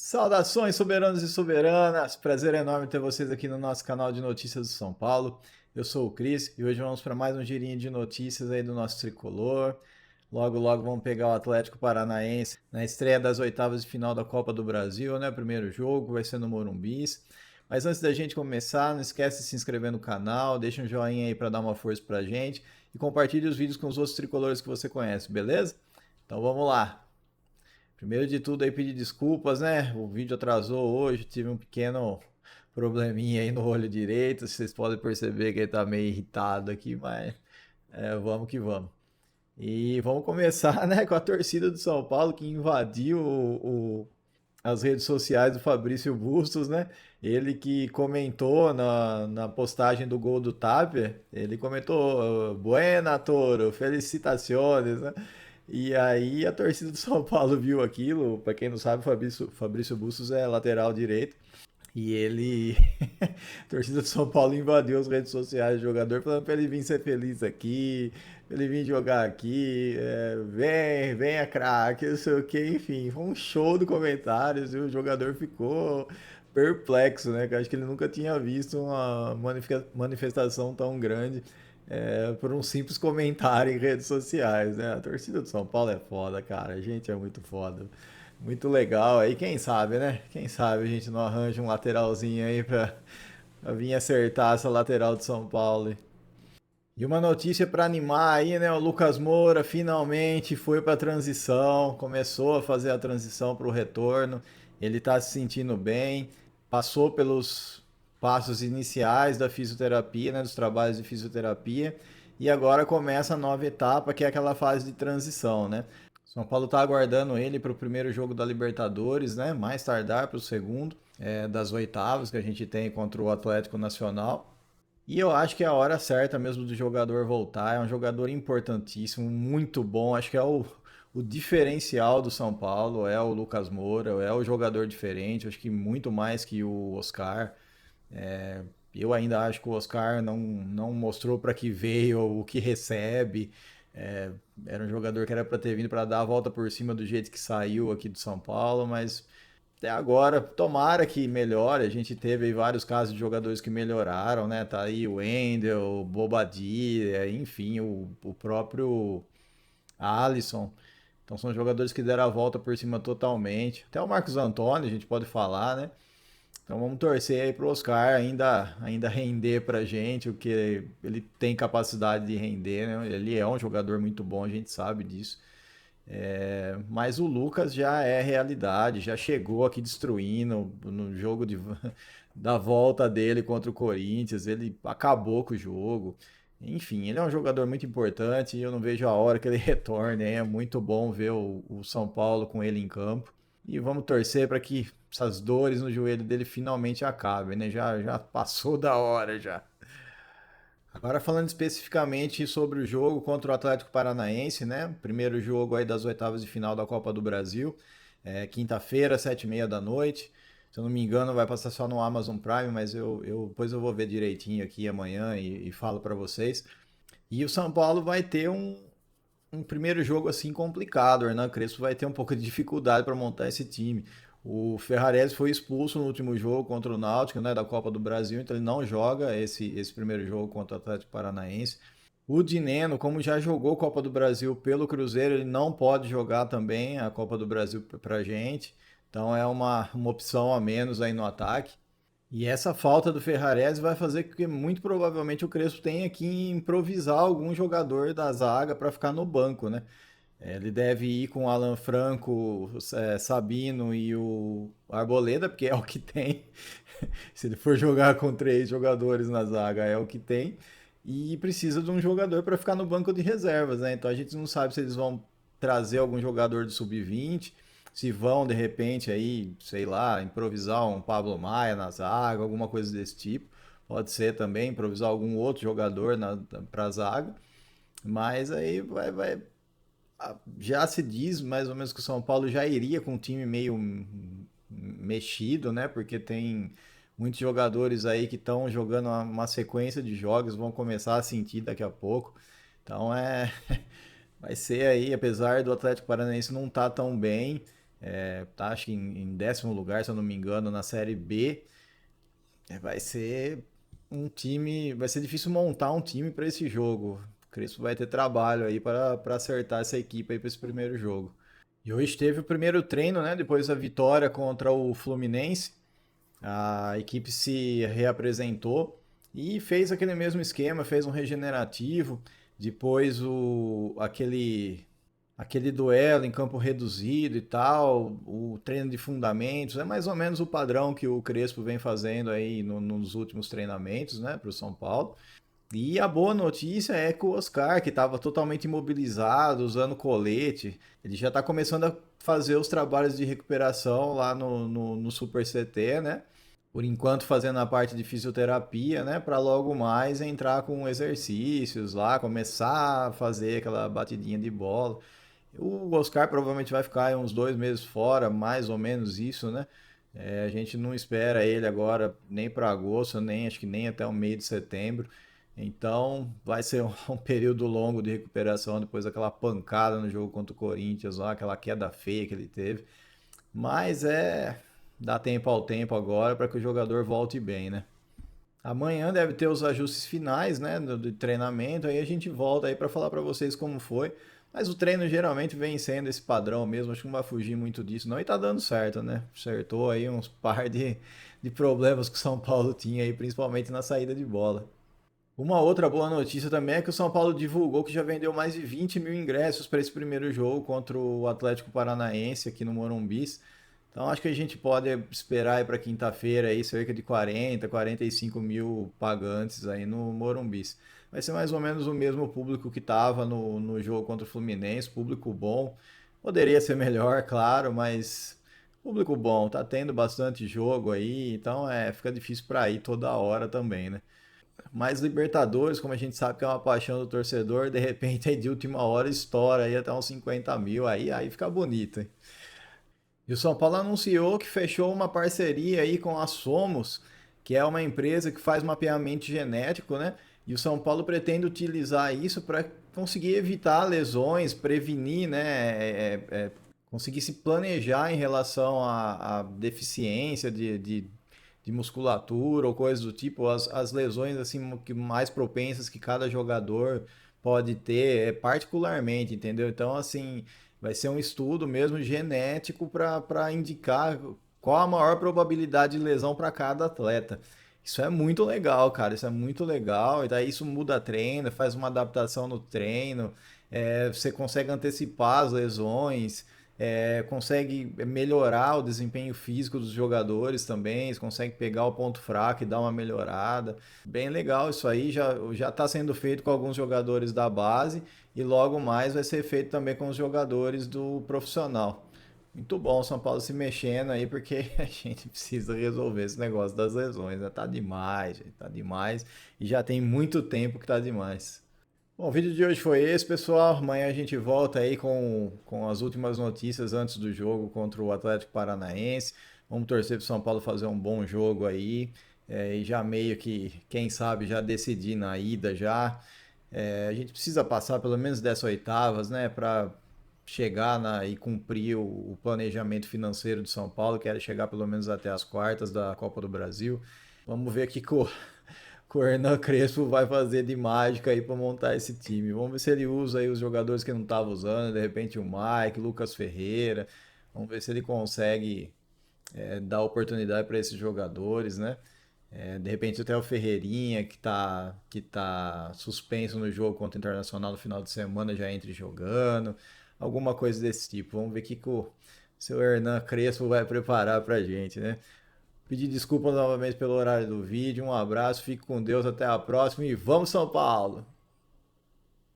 Saudações, soberanos e soberanas! Prazer enorme ter vocês aqui no nosso canal de notícias do São Paulo. Eu sou o Cris e hoje vamos para mais um girinho de notícias aí do nosso tricolor. Logo, logo vamos pegar o Atlético Paranaense na estreia das oitavas de final da Copa do Brasil, né? Primeiro jogo vai ser no Morumbis. Mas antes da gente começar, não esquece de se inscrever no canal, deixa um joinha aí para dar uma força pra gente e compartilhe os vídeos com os outros tricolores que você conhece, beleza? Então vamos lá! Primeiro de tudo aí pedir desculpas, né? O vídeo atrasou hoje, tive um pequeno probleminha aí no olho direito. Vocês podem perceber que ele tá meio irritado aqui, mas vamos que vamos. E vamos começar, né, com a torcida do São Paulo que invadiu as redes sociais do Fabrício Bustos, né? Ele que comentou na postagem do gol do Tapia, ele comentou: Buena, Toro, felicitaciones, né? E aí a torcida do São Paulo viu aquilo. Para quem não sabe, Fabrício Bustos é lateral direito. E ele, a torcida do São Paulo invadiu as redes sociais do jogador, falando para ele vir ser feliz aqui, pra ele vir jogar aqui, venha craque, não sei o que, enfim, foi um show de comentários e o jogador ficou perplexo, né? Que eu acho que ele nunca tinha visto uma manifestação tão grande por um simples comentário em redes sociais, né? A torcida do São Paulo é foda, cara, a gente é muito foda. Muito legal. Aí quem sabe, né? Quem sabe a gente não arranja um lateralzinho aí pra vir acertar essa lateral de São Paulo. E uma notícia para animar aí, né? O Lucas Moura finalmente foi para a transição, começou a fazer a transição para o retorno. Ele está se sentindo bem, passou pelos passos iniciais da fisioterapia, né? Dos trabalhos de fisioterapia, e agora começa a nova etapa, que é aquela fase de transição, né? São Paulo está aguardando ele para o primeiro jogo da Libertadores, né? Mais tardar para o segundo, das oitavas que a gente tem contra o Atlético Nacional. E eu acho que é a hora certa mesmo do jogador voltar. É um jogador importantíssimo, muito bom. Acho que é o diferencial do São Paulo. É o Lucas Moura, é o jogador diferente. Acho que muito mais que o Oscar. Eu ainda acho que o Oscar não mostrou para que veio, o que recebe. É, Era um jogador que era para ter vindo para dar a volta por cima do jeito que saiu aqui do São Paulo, mas até agora, tomara que melhore. A gente teve aí vários casos de jogadores que melhoraram, né? Tá aí o Wendel, o Bobadilla, enfim, o próprio Alisson. Então são jogadores que deram a volta por cima totalmente. Até o Marcos Antônio, a gente pode falar, né? Então vamos torcer aí pro Oscar ainda render pra gente, o que ele tem capacidade de render, né? Ele é um jogador muito bom, a gente sabe disso. Mas o Lucas já é realidade, já chegou aqui destruindo no jogo da volta dele contra o Corinthians, ele acabou com o jogo. Enfim, ele é um jogador muito importante e eu não vejo a hora que ele retorne. É muito bom ver o São Paulo com ele em campo. E vamos torcer para que essas dores no joelho dele finalmente acabem, né? Já passou da hora já. Agora falando especificamente sobre o jogo contra o Atlético Paranaense, né? Primeiro jogo aí das oitavas de final da Copa do Brasil. Quinta-feira, 7h30 da noite. Se eu não me engano, vai passar só no Amazon Prime, mas depois eu vou ver direitinho aqui amanhã e falo para vocês. E o São Paulo vai ter um primeiro jogo assim complicado. O Hernan Crespo vai ter um pouco de dificuldade para montar esse time. O Ferrarese foi expulso no último jogo contra o Náutico, né, da Copa do Brasil, então ele não joga esse primeiro jogo contra o Atlético Paranaense. O Dineno, como já jogou Copa do Brasil pelo Cruzeiro, ele não pode jogar também a Copa do Brasil pra gente. Então é uma opção a menos aí no ataque. E essa falta do Ferrarese vai fazer com que muito provavelmente o Crespo tenha que improvisar algum jogador da zaga para ficar no banco, né? Ele deve ir com o Alan Franco, Sabino e o Arboleda, porque é o que tem. Se ele for jogar com três jogadores na zaga, é o que tem. E precisa de um jogador para ficar no banco de reservas, né? Então a gente não sabe se eles vão trazer algum jogador do sub-20, se vão de repente aí, sei lá, improvisar um Pablo Maia na zaga, alguma coisa desse tipo. Pode ser também improvisar algum outro jogador para a zaga. Mas aí já se diz mais ou menos que o São Paulo já iria com um time meio mexido, né? Porque tem muitos jogadores aí que estão jogando uma sequência de jogos, vão começar a sentir daqui a pouco. Então vai ser aí, apesar do Atlético Paranaense não estar tão bem, Tá, acho que em 10º lugar, se eu não me engano, na Série B. Vai ser um time, vai ser difícil montar um time para esse jogo. O Crespo vai ter trabalho aí para acertar essa equipe aí para esse primeiro jogo. E hoje teve o primeiro treino, né? Depois da vitória contra o Fluminense, a equipe se reapresentou e fez aquele mesmo esquema, fez um regenerativo, depois aquele duelo em campo reduzido e tal, o treino de fundamentos, é mais ou menos o padrão que o Crespo vem fazendo aí nos últimos treinamentos, né, para o São Paulo. E a boa notícia é que o Oscar, que estava totalmente imobilizado, usando colete, ele já está começando a fazer os trabalhos de recuperação lá no Super CT, né? Por enquanto fazendo a parte de fisioterapia, né, para logo mais entrar com exercícios lá, começar a fazer aquela batidinha de bola. O Oscar provavelmente vai ficar aí uns 2 meses fora, mais ou menos isso, né? A gente não espera ele agora nem para agosto, nem acho que nem até o meio de setembro. Então vai ser um período longo de recuperação depois daquela pancada no jogo contra o Corinthians lá, aquela queda feia que ele teve. Mas dá tempo ao tempo agora para que o jogador volte bem, né? Amanhã deve ter os ajustes finais, né, do treinamento, aí a gente volta aí para falar para vocês como foi. Mas o treino geralmente vem sendo esse padrão mesmo, acho que não vai fugir muito disso não, e tá dando certo, né? Acertou aí uns par de problemas que o São Paulo tinha aí, principalmente na saída de bola. Uma outra boa notícia também é que o São Paulo divulgou que já vendeu mais de 20 mil ingressos para esse primeiro jogo contra o Atlético Paranaense aqui no Morumbi. Então acho que a gente pode esperar para quinta-feira aí cerca de 40, 45 mil pagantes aí no Morumbi. Vai ser mais ou menos o mesmo público que estava no jogo contra o Fluminense, público bom. Poderia ser melhor, claro, mas público bom, tá tendo bastante jogo aí, então fica difícil para ir toda hora também, né? Mas Libertadores, como a gente sabe que é uma paixão do torcedor, de repente aí de última hora estoura aí até uns 50 mil, aí fica bonito, hein? E o São Paulo anunciou que fechou uma parceria aí com a Somos, que é uma empresa que faz mapeamento genético, né? E o São Paulo pretende utilizar isso para conseguir evitar lesões, prevenir, né? Conseguir se planejar em relação à deficiência de musculatura ou coisas do tipo, as lesões assim que mais propensas que cada jogador pode ter, particularmente, entendeu? Então, assim, vai ser um estudo mesmo genético para indicar qual a maior probabilidade de lesão para cada atleta. Isso é muito legal, cara. Isso é muito legal. E daí isso muda treino, faz uma adaptação no treino. Você consegue antecipar as lesões, consegue melhorar o desempenho físico dos jogadores também. Você consegue pegar o ponto fraco e dar uma melhorada. Bem legal isso aí. Já está sendo feito com alguns jogadores da base e logo mais vai ser feito também com os jogadores do profissional. Muito bom o São Paulo se mexendo aí, porque a gente precisa resolver esse negócio das lesões, né? Tá demais, gente, tá demais. E já tem muito tempo que tá demais. Bom, o vídeo de hoje foi esse, pessoal. Amanhã a gente volta aí com as últimas notícias antes do jogo contra o Atlético Paranaense. Vamos torcer para o São Paulo fazer um bom jogo aí. E já meio que, quem sabe, já decidir na ida já. A gente precisa passar pelo menos dessas oitavas, né? Para chegar e cumprir o planejamento financeiro de São Paulo, que era chegar pelo menos até as quartas da Copa do Brasil. Vamos ver aqui que o Hernan Crespo vai fazer de mágica aí para montar esse time. Vamos ver se ele usa aí os jogadores que não estava usando, de repente o Mike, Lucas Ferreira. Vamos ver se ele consegue dar oportunidade para esses jogadores, né? De repente até o Ferreirinha, que tá suspenso no jogo contra o Internacional no final de semana, já entre jogando. Alguma coisa desse tipo. Vamos ver o que o seu Hernan Crespo vai preparar pra gente, né? Pedir desculpas novamente pelo horário do vídeo. Um abraço, fique com Deus, até a próxima e vamos São Paulo!